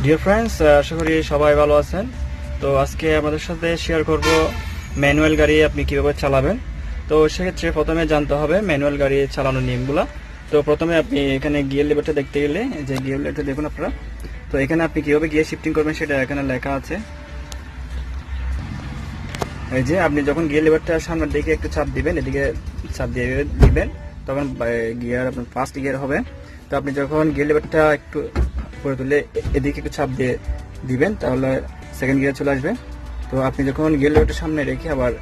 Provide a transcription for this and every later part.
Dear friends, আশা করি সবাই ভালো আছেন। তো আজকে আমাদের সাথে শেয়ার করব ম্যানুয়াল গাড়ি আপনি কিভাবে চালাবেন। তো সেক্ষেত্রে প্রথমে জানতে হবে ম্যানুয়াল গাড়ি চালানোর নিয়মগুলো। তো প্রথমে আপনি এখানে গিয়ার লিভারটা দেখতে গেলে এই যে গিয়ার লিভারটা দেখুন আপনারা। তো এখানে আপনি কিভাবে গিয়ার শিফটিং করবেন সেটা এখানে লেখা আছে। এই যে আপনি যখন গিয়ার লিভারটা সামনের দিকে একটু চাপ দিবেন, এদিকে চাপ দিয়ে দিবেন, তখন গিয়ার আপনার ফার্স্ট গিয়ার হবে। তো আপনি যখন গিয়ার লিভারটা একটু করে তুলে এদিকে একটু চাপ দিয়ে দিবেন, তাহলে সেকেন্ড গিয়ার চলে আসবে। তো আপনি যখন গিয়ার লিভারটা সামনে রেখে আবার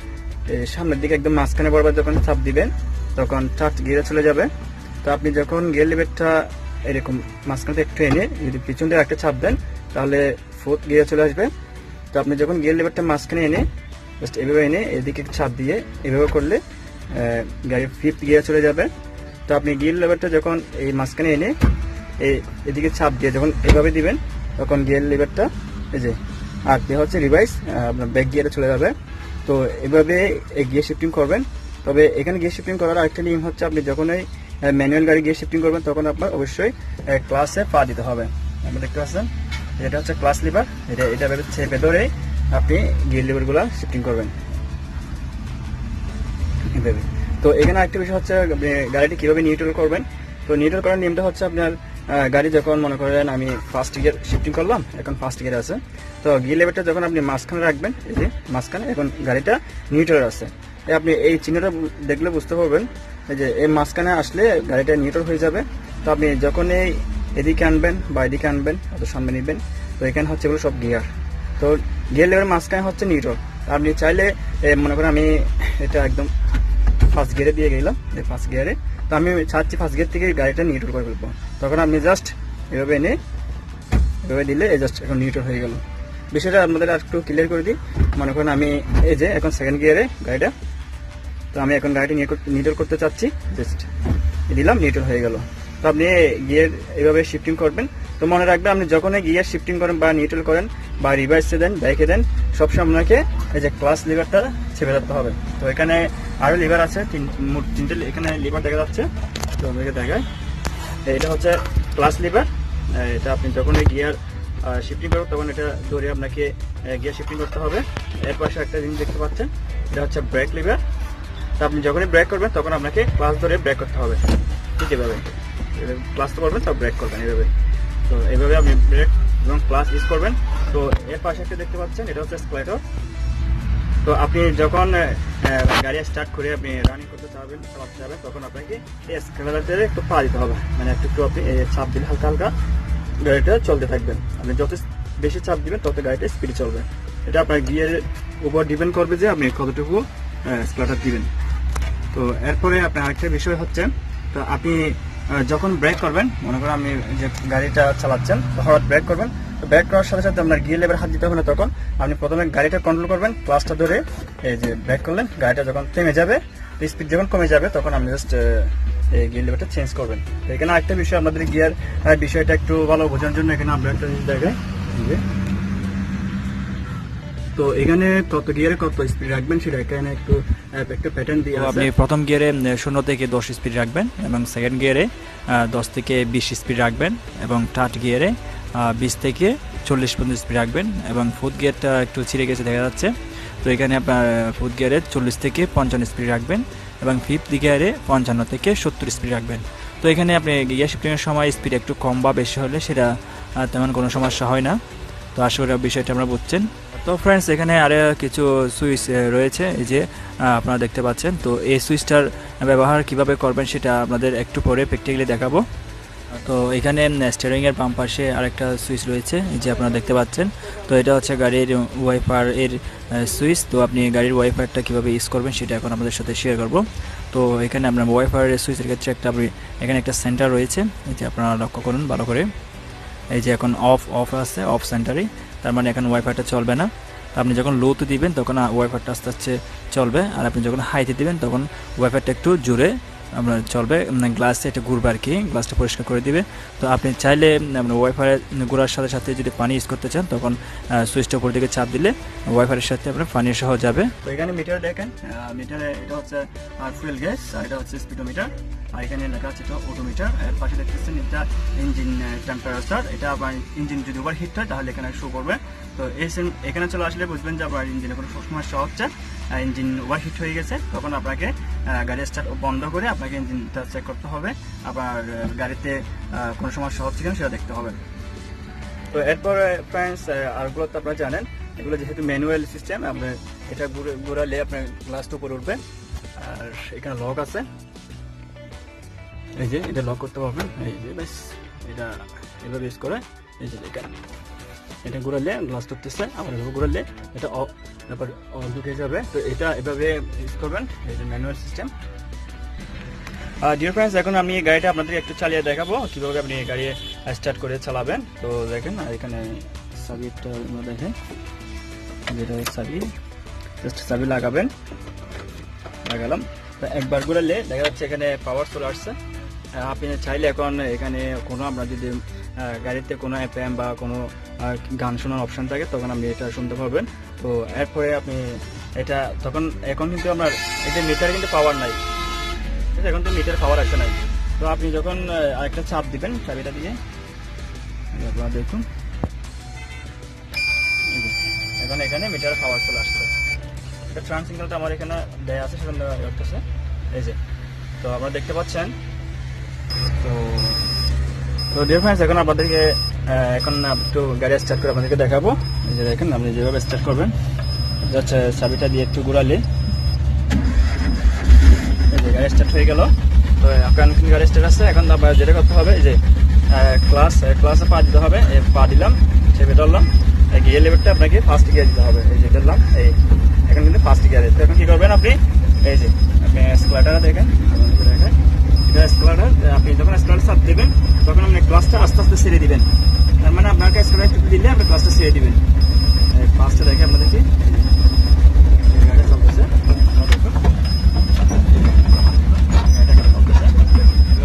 সামনের দিকে একদম মাঝখানে বরাবর যখন চাপ দিবেন, তখন থার্ড গিয়ারে চলে যাবে। তো আপনি যখন গিয়ার লিভারটা এরকম মাঝখানে একটু এনে যদি পিছন দিয়ে একটা চাপ দেন, তাহলে ফোর্থ গিয়ার চলে আসবে। তো আপনি যখন গিয়ার লিভারটা মাঝখানে এনে জাস্ট এভাবে এনে এদিকে চাপ দিয়ে এভাবে করলে গাড়ির ফিফথ গিয়ার চলে যাবে। তো আপনি গিয়ার লিভারটা যখন এই মাঝখানে এনে এদিকে চাপ দিয়ে যখন এভাবে দিবেন, তখন গিয়ার লিভারটা এই যে আর দিয়ে হচ্ছে রিভাইস আপনার ব্যাক গিয়ারে চলে যাবে। তো এভাবে গিয়ার শিফটিং করবেন। তবে এখানে গিয়ার শিফটিং করার আরেকটা নিয়ম হচ্ছে, আপনি যখনই ম্যানুয়াল গাড়ি গিয়ার শিফটিং করবেন, তখন আপনার অবশ্যই ক্লাসে পা দিতে হবে। আপনি দেখতে পাচ্ছেন এটা হচ্ছে ক্লাস লিভার, এটা চেপে ধরে আপনি গিয়ার লিভারগুলো শিফটিং করবেন এভাবে। তো এখানে আরেকটা বিষয় হচ্ছে গাড়িটি কীভাবে নিউট্রাল করবেন। তো নিউট্রাল করার নিয়মটা হচ্ছে, আপনার গাড়ি যখন মনে করেন আমি ফার্স্ট গিয়ার শিফটিং করলাম, এখন ফার্স্ট গিয়ার আছে, তো গিয়ার লিভারটা যখন আপনি মাঝখানে রাখবেন, এই যে মাঝখানে এখন গাড়িটা নিউট্রাল আছে, আপনি এই চিহ্নটা দেখলে বুঝতে পারবেন এই যে এই মাঝখানে আসলে গাড়িটা নিউট্রাল হয়ে যাবে। তো আপনি যখন এদিকে আনবেন বা এদিকে আনবেন অত সামনে নেবেন, তো এখানে হচ্ছে এগুলো সব গিয়ার। তো গিয়ার লিভারের মাঝখানে হচ্ছে নিউট্রাল। আপনি চাইলে মনে করেন আমি এটা একদম ফার্স্ট গিয়ারে দিয়ে গেলাম, এই ফার্স্ট গিয়ারে, তো আমি চাচ্ছি ফার্স্ট গিয়ার থেকে গাড়িটা নিউট্রাল করে ফেলবো, তখন আপনি জাস্ট এভাবে এনে এভাবে দিলে এই জাস্ট এখন নিউট্রাল হয়ে গেল। বিষয়টা আপনাদের আর একটু ক্লিয়ার করে দিই। মনে করেন আমি এই যে এখন সেকেন্ড গিয়ারে গাড়িটা, তো আমি এখন গাড়িটা নিউট্রাল করতে চাচ্ছি, জাস্ট দিলাম, নিউট্রাল হয়ে গেল। তো আপনি গিয়ার এইভাবে শিফটিং করবেন। তো মনে রাখবেন, আপনি যখনই গিয়ার শিফটিং করেন বা নিউট্রাল করেন বা রিভার্সে দেন, ব্যাকে দেন, সবসময় আপনাকে এই যে ক্লাস লিভারটা চেপে ধরতে হবে। তো এখানে আরও লিভার আছে, তিনটে এখানে লিভার দেখা যাচ্ছে। তো আপনাকে দেখায় এটা হচ্ছে ক্লাস লিভার। এটা আপনি যখন গিয়ার শিফটিং করবেন, তখন এটা ধরে আপনাকে গিয়ার শিফটিং করতে হবে। এর পাশে একটা জিনিস দেখতে পাচ্ছেন, এটা হচ্ছে ব্রেক লিভার। তো আপনি যখনই ব্রেক করবেন, তখন আপনাকে ক্লাস ধরে ব্রেক করতে হবে, ঠিক এভাবে ক্লাস তো করবেন, তো ব্রেক করবেন এভাবে। তো এইভাবে আপনি ব্রেক এবং ক্লাস ইউজ করবেন। তো এর পাশে একটা দেখতে পাচ্ছেন, এটা হচ্ছে স্প্লাইটার। তো আপনি যখন গাড়ি স্টার্ট করে আপনি রানিং করতে চালাতে চাবেন, তখন আপনাকে এই স্কেলারে একটু পা দিতে হবে, মানে একটু আপনি চাপ দিলে হালকা হালকা গাড়িটা চলতে থাকবেন। আপনি যত বেশি চাপ দিবেন, তত গাড়িটা স্পিডে চলবে। এটা আপনার গিয়ারের উপর ডিপেন্ড করবে যে আপনি কতটুকু স্প্লাটার দিবেন। তো এরপরে আপনার আরেকটা বিষয় হচ্ছে, তো আপনি যখন ব্রেক করবেন, মনে করেন আপনি যে গাড়িটা চালাচ্ছেন, হঠাৎ ব্রেক করবেন, তো ব্রেক করার সাথে সাথে আপনার গিয়ার লেভার হাত দিতে হবে না। তখন আপনি প্রথমে গাড়িটা কন্ট্রোল করবেন, ক্লাসটা ধরে এই যে ব্রেক করলেন, গাড়িটা যখন থেমে যাবে, স্পিড যখন কমে যাবে, তখন আপনি জাস্ট এই গিয়ার লেভারটা চেঞ্জ করবেন। তো এখানে আরেকটা বিষয়, আপনাদের গিয়ার বিষয়টা একটু ভালো বোঝার জন্য এখানে আমরা একটা জিনিস দেখাই। তো এখানে কত গিয়ারে কত স্পিড রাখবেন সেটা এখানে একটু একটা প্যাটার্ন দিয়ে আপনি প্রথম গিয়ারে 0 থেকে 10 স্পিড রাখবেন, এবং সেকেন্ড গিয়ারে 10 থেকে 20 স্পিড রাখবেন, এবং থার্ড গিয়ারে 20 থেকে 40 পর্যন্ত স্পিড রাখবেন, এবং ফোর্থ গিয়ারটা একটু ছিঁড়ে গেছে দেখা যাচ্ছে। তো এখানে আপনার ফোর্থ গিয়ারে 40 থেকে 55 স্পিড রাখবেন, এবং ফিফথ গিয়ারে 55 থেকে 70 স্পিড রাখবেন। তো এখানে আপনি গিয়ার শিফটিংয়ের সময় স্পিড একটু কম বা বেশি হলে সেটা তেমন কোনো সমস্যা হয় না। তো আশা করি বিষয়টা আমরা বুঝছেন। তো ফ্রেন্ডস, এখানে আরও কিছু সুইচ রয়েছে, এই যে আপনারা দেখতে পাচ্ছেন। তো এই সুইচটার ব্যবহার কিভাবে করবেন সেটা আপনাদের একটু পরে প্র্যাকটিক্যালি দেখাবো। তো এখানে স্টিয়ারিংয়ের বাম পাশে আরেকটা সুইচ রয়েছে, এই যে আপনারা দেখতে পাচ্ছেন। তো এটা হচ্ছে গাড়ির ওয়াইপার এর সুইচ। তো আপনি গাড়ির ওয়াইপারটা কীভাবে ইউজ করবেন সেটা এখন আপনাদের সাথে শেয়ার করব। তো এখানে আপনার ওয়াইপারের সুইচের ক্ষেত্রে এখানে একটা সেন্টার রয়েছে, এই যে আপনারা লক্ষ্য করুন ভালো করে। এই যে এখন অফ আছে, অফ সেন্টারে, তার মানে এখন ওয়াইফাইটা চলবে না। আপনি যখন লোতে দিবেন, তখন ওয়াইফাইটা আস্তে আস্তে চলবে, আর আপনি যখন হাইতে দিবেন, তখন ওয়াইফাইটা একটু জোরে আপনার চলবে। গ্লাসে এটা ঘুরবে আর কি, গ্লাসটা পরিষ্কার করে দিবে। তো আপনি চাইলে আপনার ওয়াইফাই ঘোরার সাথে সাথে যদি পানি ইউজ করতে চান, তখন সুইচটা উপর দিকে চাপ দিলে ওয়াইফাইয়ের সাথে আপনার পানি সহ যাবে। তো এখানে মিটার দেখেন, মিটারে এটা হচ্ছে ফুয়েল গ্যাস, আর এটা হচ্ছে স্পিডোমিটার। আর এখানে লেখা আছে অটোমিটার। এর পাশে দেখতেছেন এটা ইঞ্জিন টেম্পারেচার। এটা আবার ইঞ্জিন যদি ওভার হিট হয় তাহলে এখানে শো করবে। তো এখানে চলে আসলে বুঝবেন যে আপনার ইঞ্জিনে কোনো সমস্যা হচ্ছে, ইঞ্জিন ওভার হিট হয়ে গেছে। তখন আপনাকে গাড়ি স্টার্ট বন্ধ করে আপনাকে ইঞ্জিনটা চেক করতে হবে, আপনার গাড়িতে কোনো সমস্যা হচ্ছে কিনা সেটা দেখতে হবে। তো এরপরে ফ্রেন্ডস আরগুলো তো আপনারা জানেন, এগুলো যেহেতু ম্যানুয়াল সিস্টেম, আপনার এটা ঘুরালে আপনার গ্লাসটা উপরে উঠবে। আর এখানে লক আছে, এই যে এটা লক করতে পারবেন। এই যে ব্যাস এটা এভাবে ইউজ করে, এই যে এটা ঘুরালে গ্লাস উঠতেছে, আবার এভাবে ঘুরালে এটা তারপর ঢুকে যাবে। তো এটা এভাবে ইউজ করবেন, এই যে ম্যানুয়াল সিস্টেম। ডিয়ার ফ্রেন্ডস, এখন আমি গাড়িটা আপনাদের একটু চালিয়ে দেখাবো কিভাবে আপনি গাড়ি স্টার্ট করে চালাবেন। তো দেখেন এখানে চাবিটা দেখেন, যেটা চাবি, জাস্ট চাবি লাগালাম। তো একবার ঘুরালে দেখা যাচ্ছে এখানে পাওয়ার চলে আসছে। আপনি চাইলে এখন এখানে কোনো আপনার যদি গাড়িতে কোনো FM বা কোনো গান শোনার অপশন থাকে তখন আপনি এটা শুনতে পারবেন। তো এরপরে আপনি এটা তখন এখন কিন্তু আপনার এটা মিটারে কিন্তু পাওয়ার নাই, এখন তো মিটার পাওয়ার একটা নাই। তো আপনি যখন আরেকটা চাপ দিবেন চাবিটা দিয়ে, আপনারা দেখুন এখন এখানে মিটার পাওয়ার চলে আসছে। এটা ট্রান্স সিগন্যালটা আমার এখানে দেয়া আছে, সেখানে রাখতেছে, এই যে। তো আপনারা দেখতে পাচ্ছেন। তো ডিয়ার ফ্রেন্ডস, এখন আপনাদেরকে এখন একটু গাড়ি স্টার্ট করে আপনাদেরকে দেখাবো। এই যে দেখেন আপনি যেভাবে স্টার্ট করবেন, জাস্ট চাবিটা দিয়ে একটু ঘুরালে এই যে গাড়ি স্টার্ট হয়ে গেল। তো আপনার গাড়ি স্টার্ট আছে। এখন আপনার যেটা করতে হবে, এই যে ক্লাসে পা দিতে হবে। পা দিলাম, চেপে ধরলাম, গিয়ার লেভারটা আপনাকে ফার্স্ট গিয়ার দিতে হবে। এই যে ধরলাম, এই এখন কিন্তু ফার্স্ট গিয়ারে। তো এখন কি করবেন আপনি, এই যে আপনি স্ক্লাটারটা দেখেন, এটা স্ক্লাটার। আপনি যখন স্ক্লাটার চাপ দেবেন তখন আপনি ক্লাসটা আস্তে আস্তে ছেড়ে দিবেন। তার মানে আপনাকে স্ক্লাটার দিলে আপনি ক্লাসটা ছেড়ে দিবেন। ফার্স্টে দেখে আপনাদেরকে গাড়ি চলতেছে,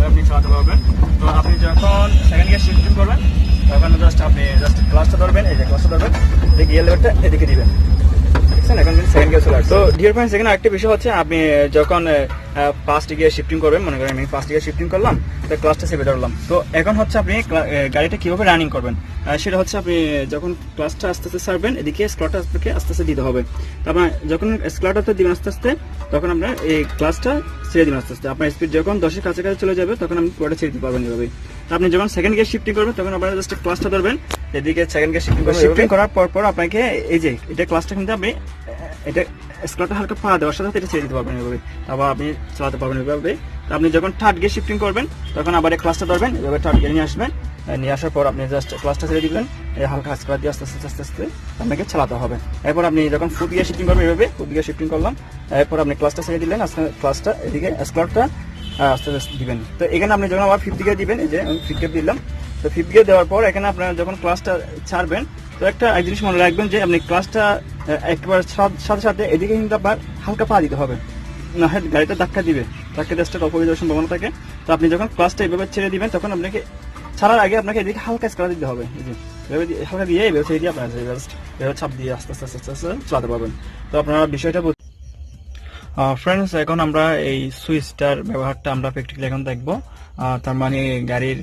আপনি চালাতে পারবেন। তো আপনি যখন সেকেন্ড গিয়ার শিফটিং করবেন তখন আপনি জাস্ট ক্লাসটা ধরবেন, এই যে ক্লাসটা ধরবেন, এই গিয়ার লেভারটা এদিকে দিবেন। এখন কিন্তু সেকেন্ড গিয়ার চলে আসছে। তো ডিয়ার ফ্রেন্ডস, এখানে একটা বিষয় হচ্ছে, আপনি যখন ফার্স্ট গিয়ার শিফটিং করবেন, মনে করেন আমি ফার্স্ট গিয়ার শিফটিং করলাম, তো ক্লাসটা চেপে ধরলাম। তো এখন হচ্ছে আপনি গাড়িটা কিভাবে রানিং করবেন, সেটা হচ্ছে আপনি যখন ক্লাসটা আস্তে আস্তে ছাড়বেন, এদিকে স্ক্লাটার আপনাকে আস্তে আস্তে দিতে হবে। তারপর যখন স্ক্লাটারটা দিবেন আস্তে আস্তে, তখন আপনার এই ক্লাসটা ছেড়ে দিবেন আস্তে আস্তে। আপনার স্পিড যখন 10-এর কাছাকাছি চলে যাবে তখন আপনি পুরোটা ছেড়ে দিতে পারবেন এভাবে। আপনি যখন সেকেন্ড গিয়ার শিফটিং করবেন তখন আপনারা জাস্ট ক্লাসটা ধরবেন, এদিকে সেকেন্ড গিয়ার শিফটিং করার পর আপনাকে এই যে এটা ক্লাসটা কিন্তু আপনি এটা স্ক্লাটার হালকা পা দেওয়ার সাথে এটা ছেড়ে দিতে পারবেন এভাবে, আবার আপনি চালাতে পারবেন এভাবে। আপনি যখন থার্ড গিয়ার শিফটিং করবেন তখন আবার এই ক্লাসটা ধরবেন, এভাবে থার্ড গিয়ার নিয়ে আসবেন। নিয়ে আসার পর আপনি জাস্ট ক্লাসটা ছেড়ে দিবেন, এই হালকা স্ক্লাচ দিয়ে আস্তে আস্তে আস্তে আস্তে আপনাকে চালাতে হবে। এরপর আপনি যখন ফুড গিয়ার শিফটিং করবেন, এভাবে ফুড গিয়ার শিফটিং করলাম, এরপর আপনি ক্লাসটা ছেড়ে দিলেন, আস্তে ক্লাসটা এদিকে স্ক্লাটারটা আস্তে আস্তে দিবেন। তো এখানে আপনি যখন আবার ফিফথ গিয়ার দিবেন, এই যে আমি ফিফথ গিয়ার দিলাম। তো ফিফথ গিয়ার দেওয়ার পর এখানে আপনারা যখন ক্লাসটা ছাড়বেন, তো একটা এক জিনিস মনে রাখবেন যে আপনি ক্লাসটা একবার সাথে সাথে এদিকে কিন্তু আপনার হালকা পা দিতে হবে, না হয় গাড়িটা ধাক্কা দিবে, ধাক্কা দিয়ে অফ হয়ে যাওয়ার সম্ভাবনা থাকে। তো আপনি যখন ক্লাসটা এভাবে ছেড়ে দিবেন তখন আপনাকে ছাড়ার আগে আপনাকে এদিকে হালকা স্ক্লাচ দিতে হবে, এই যে হালকা দিয়ে এভাবে ছেড়ে দিয়ে আপনার এভাবে চাপ দিয়ে আস্তে আস্তে আস্তে আস্তে চালাতে পারবেন। তো আপনারা বিষয়টা ফ্রেন্ডস, এখন আমরা এই সুইচটার ব্যবহারটা আমরা প্র্যাকটিক্যালি এখন দেখবো। তার মানে গাড়ির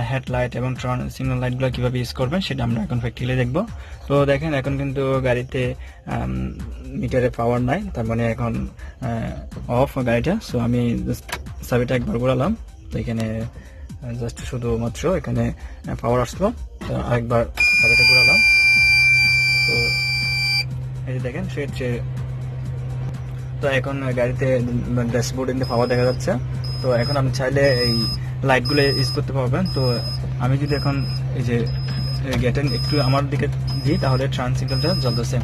হেডলাইট এবং ট্রান সিগন্যাল লাইটগুলো কীভাবে ইউজ করবেন সেটা আমরা এখন প্র্যাকটিক্যালি দেখবো। তো দেখেন এখন কিন্তু গাড়িতে মিটারে পাওয়ার নাই, তার মানে এখন অফ গাড়িটা। সো আমি জাস্ট চাবিটা একবার ঘোরালাম, তো এখানে জাস্ট শুধুমাত্র এখানে পাওয়ার আসলো। তো আরেকবার চাবিটা ঘোরালাম, তো এই যে দেখেন সে তো এখন গাড়িতে ড্যাশবোর্ডে কিন্তু পাওয়ার দেখা যাচ্ছে। তো এখন আপনি চাইলে এই লাইটগুলো ইউজ করতে পারবেন। তো আমি যদি এখন এই যে গেটের একটু আমার দিকে দিই তাহলে ট্রান সিগন্যালটা জ্বলতেছে,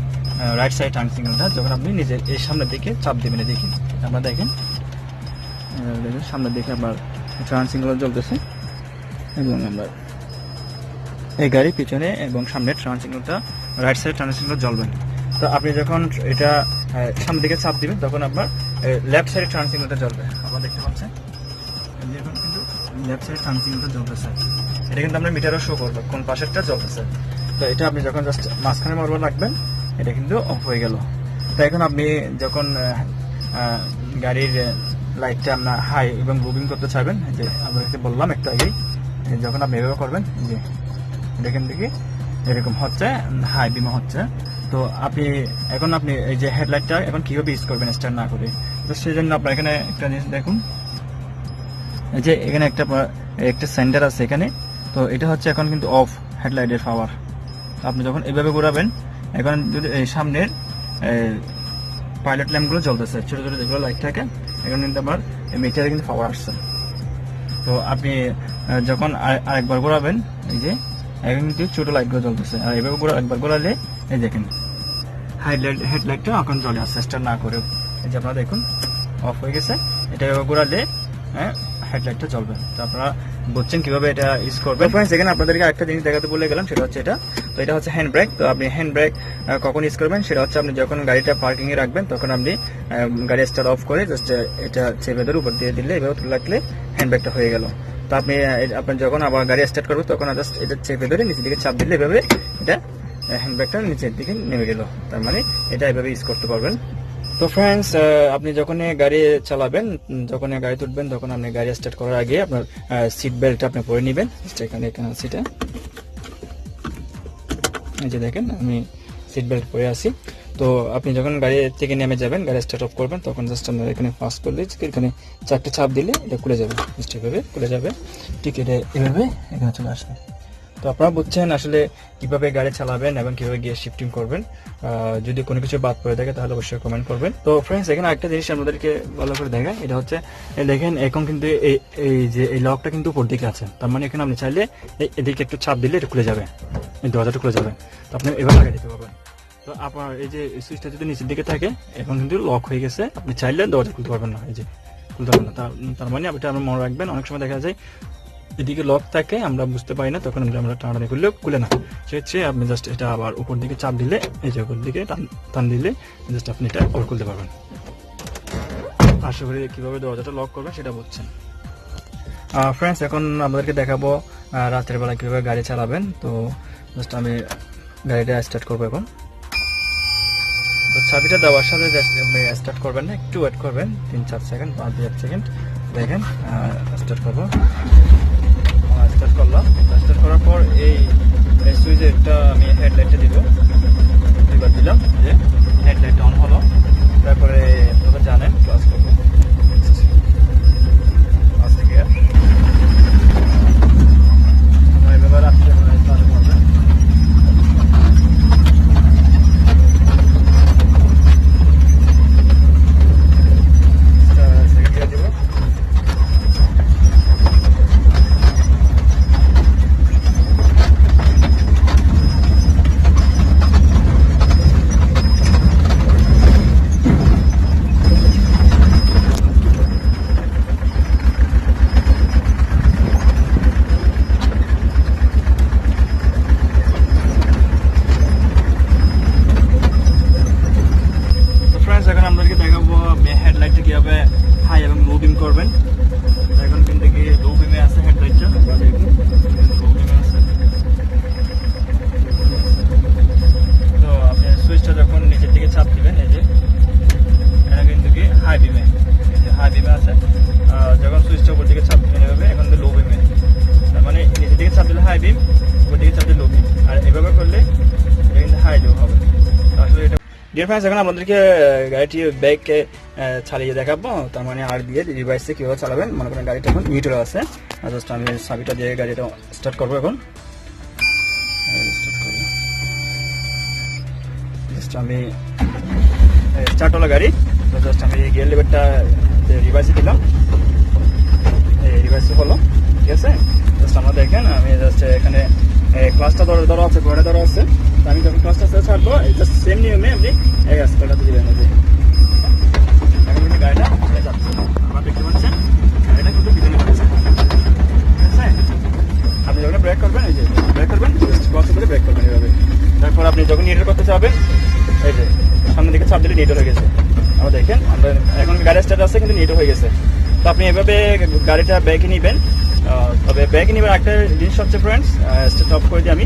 রাইট সাইড ট্রান সিগন্যালটা। যখন আপনি নিজে এই সামনের দিকে চাপ দেবেন, দেখি আমরা দেখেন সামনের দিকে আমার ট্রান সিগন্যাল জ্বলতেছে, এবং আমরা এই গাড়ির পিছনে এবং সামনের ট্রান সিগন্যালটা রাইট সাইড ট্রান সিগন্যাল জ্বলবেন। তো আপনি যখন এটা সামনের দিকে চাপ দিবেন তখন আপনার লেফট সাইডে ট্রান সিগন্যালটা জ্বলবে। আপনারা দেখতে পাচ্ছেন এখন কিন্তু লেফট সাইডে ট্রান সিগন্যালটা জ্বলতেছে, এটা কিন্তু আমরা মিটারও শো করবো কোন পাশেরটা জ্বলতেছে। তো এটা আপনি যখন জাস্ট মাঝখানে মারবার রাখবেন এটা কিন্তু অফ হয়ে গেল। তো এখন আপনি যখন গাড়ির লাইটটা আপনার হাই এবং মুভিং করতে চাইবেন, এই যে আপনাকে বললাম একটু আগেই, যখন আপনি এভাবে করবেন এই যে দেখেন দেখি এরকম হচ্ছে, হাই বিমা হচ্ছে। তো আপনি এখন আপনি এই যে হেডলাইটটা এখন কিভাবে ইউজ করবেন স্টার্ট না করে, তো সেই জন্য আপনার এখানে একটা জিনিস দেখুন, এই যে এখানে একটা সেন্টার আছে এখানে, তো এটা হচ্ছে এখন কিন্তু অফ হেডলাইটের পাওয়ার। আপনি যখন এভাবে ঘোরাবেন, এখন যদি এই সামনের পাইলট ল্যাম্পগুলো জ্বলতেছে, ছোটো ছোটো যেগুলো লাইট থাকে, এখন কিন্তু আমার মিটারে কিন্তু পাওয়ার আসছে। তো আপনি যখন আরেকবার ঘোরাবেন, এই যে এখন কিন্তু ছোটো লাইটগুলো জ্বলতেছে, আর এভাবে একবার ঘোরালে এই দেখেন হেডলাইটটা এখন জ্বলে আসছে স্টার্ট না করেও। এই যে আপনারা দেখুন অফ হয়ে গেছে, এটা এভাবে ঘোরালে হেডলাইটটা জ্বলবে। তো আপনারা বুঝছেন কিভাবে এটা ইউজ করবেন। ফ্রেন্ডস, এখানে আপনাদেরকে একটা জিনিস দেখাতে বলে গেলাম, সেটা হচ্ছে এটা। তো এটা হচ্ছে হ্যান্ড ব্রেক। তো আপনি হ্যান্ড ব্রেক কখন ইউজ করবেন, সেটা হচ্ছে আপনি যখন গাড়িটা পার্কিং এ রাখবেন, তখন আপনি গাড়ি স্টার্ট অফ করে জাস্ট এটা চেপে ধরে উপর দিয়ে দিলে, এভাবে তুলে রাখলে হ্যান্ড ব্রেকটা হয়ে গেল। তো আপনি যখন আবার গাড়ি স্টার্ট করবেন, তখন জাস্ট এটা চেপে ধরে নিচের দিকে চাপ দিলে এভাবে এটা হ্যান্ড ব্রেকটা নিচের দিকে নেমে গেল। তার মানে এটা এভাবে ইউজ করতে পারবেন। তো ফ্রেন্ডস, আপনি যখন গাড়ি চালাবেন, যখন গাড়ি তুলবেন, তখন আপনি গাড়ি স্টার্ট করার আগে আপনার সিট বেল্টটা আপনি পরে নেবেন। এখানে সিটে এই যে দেখেন আমি সিট বেল্ট পরে আছি। তো আপনি যখন গাড়ি থেকে নেমে যাবেন, গাড়ি স্টার্ট অফ করবেন, তখন জাস্ট আপনার এখানে ফাস্ট করলে এখানে চারটে চাপ দিলে এটা খুলে যাবে, জাস্ট এভাবে খুলে যাবে। ঠিক এটা এভাবে এখানে চলে আসবে। তো আপনারা বুঝছেন আসলে কিভাবে গাড়ি চালাবেন এবং কিভাবে গিয়ে শিফটিং করবেন। যদি কোনো কিছু বাদ পড়ে থাকে তাহলে অবশ্যই কমেন্ট করবেন। তো ফ্রেন্ডস, এখানে একটা জিনিস আমাদেরকে ভালো করে দেখায়, এটা হচ্ছে দেখেন এখন কিন্তু এই যে এই লকটা কিন্তু উপর দিকে আছে। তার মানে এখানে আপনি চাইলে এদিকে একটু চাপ দিলে এটা খুলে যাবে, এই দরজাটা খুলে যাবে। তো আপনি এভাবে লাগিয়ে দিতে পারবেন। তো আপনার এই যে সুইচটা যদি নিচের দিকে থাকে, এখন কিন্তু লক হয়ে গেছে, আপনি চাইলে দরজা খুলতে পারবেন না, এই যে খুলতে পারবেন না। তার মানে এটা আপনি মনে রাখবেন, অনেক সময় দেখা যায় এদিকে লক থাকে, আমরা বুঝতে পারি না, তখন আমরা টানাটানি করলে খুলে না। সেক্ষেত্রে আপনি জাস্ট এটা আবার উপর দিকে চাপ দিলে, এই যে উপর দিকে টান দিলে জাস্ট আপনি এটা ওর খুলতে পারবেন। আশা করি কিভাবে দরজাটা লক করবেন সেটা বুঝছেন। ফ্রেন্ডস, এখন আমাদেরকে দেখাবো রাতের বেলা কিভাবে গাড়ি চালাবেন। তো জাস্ট আমি গাড়িটা স্টার্ট করবো এখন। তো চাবিটা দেওয়ার সাথে স্টার্ট করবেন না, একটু ওয়েট করবেন 3-4 সেকেন্ড, 5-8 সেকেন্ড। দেখেন স্টার্ট করবো, স্টার্ট করলাম। স্টার্ট করার পর এই সুইচটা আমি হেডলাইটে দিব, এবার দিলাম, যে হেডলাইটটা অন হলো। তারপরে আপনারা জানেন ক্লাস করবো, ফার্স্ট গিয়ার আমরা এভাবে রাখতে স্টার্ট করবেন। সেকেন্ড গিয়ার দিব, হেডলাইটটা কিভাবে হাই এবং লো বিম করবেন। এখন কিন্তু কি লো বিমে আছে হেডলাইটটা, লো বিমে আছে। তো আপনি সুইচটা যখন নিচের দিকে চাপ দিবেন, এই যে এটা কিন্তু কি হাই বিমে, হাই বিমে আছে। যখন সুইচটা উপর দিকে চাপ দিবেন এভাবে, এখন লো বিমে, তার মানে নিচের দিকে চাপ দিলে হাই বিম, উপর দিকে চাপ দিলে লো বিম, আর এভাবে করলে এটা কিন্তু হাই লো হবে। আসলে এটা ডিয়ার ফ্রেন্ডস, এখন আমাদেরকে গাড়িটি ব্যাগকে চালিয়ে দেখাবো, তার মানে আর দিয়ে ডিভাইসে কীভাবে চালাবেন। মনে করেন গাড়িটা এখন নিউট্রাল আছে, জাস্ট আমি চাবিটা দিয়ে গাড়িটা স্টার্ট করবো। এখন জাস্ট আমি স্টার্ট হলো গাড়ি, তো জাস্ট আমি গিয়ার লিভারটা রিভাইসে দিলাম, রিভাইসে হলো, ঠিক আছে। জাস্ট আমরা দেখেন আমি জাস্ট এখানে ক্লাসটা ধরো আছে, ঘরে ধরো আছে। আমি যখন ক্লাসটা ছাড়বো, জাস্ট সেম নিয়মে আপনি এই রাস্তাটাতে দিবেন। এখন কিন্তু গাড়িটা যাচ্ছে, আপনারা দেখতে পাচ্ছেন গাড়িটা কিন্তু পিছনে যাচ্ছে, ঠিক আছে। আপনি যখন ব্রেক করবেন, এই যে ব্রেক করবেন, ক্লাসে করে ব্রেক করবেন এভাবে। তারপর আপনি যখন নিউট্রাল করতে চাবেন, এই যে সামনের দিকে চাপ দিলে নিউট্রাল হয়ে গেছে। আমরা দেখেন আমরা এখন গাড়ি স্টার্ট আছে কিন্তু নিউট্রাল হয়ে গেছে। তো আপনি এভাবে গাড়িটা ব্যাকে নিবেন। তবে ব্যাকে নিবার একটা জিনিস হচ্ছে ফ্রেন্ডস, স্টার্ট অফ করে দিই আমি।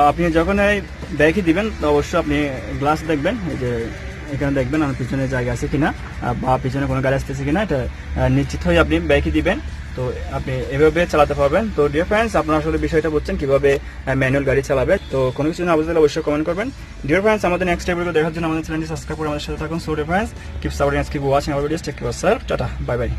আপনি যখন এই ব্যাকে দিবেন, তো অবশ্যই আপনি গ্লাস দেখবেন, এই যে এখানে দেখবেন আমার পিছনে জায়গা আছে কিনা বা পিছনে কোনো গাড়ি আসতেছে কিনা, এটা নিশ্চিত হয়ে আপনি ব্রেকই দিবেন। তো আপনি এভাবে চালাতে পারবেন। তো ডিয়ার ফ্রেন্ডস, আপনারা আসলে বিষয়টা বুঝছেন কিভাবে ম্যানুয়াল গাড়ি চালাবে। তো কোনো কিছু না বুঝলে অবশ্যই কমেন্ট করবেন। ডিয়ার ফ্রেন্ডস, আমাদের নেক্সট ভিডিও দেখার জন্য আমাদের চ্যানেলটি সাবস্ক্রাইব করে আমাদের সাথে থাকুন। So dear friends, keep supporting us, keep watching our videos, take care of yourself, tata, bye by.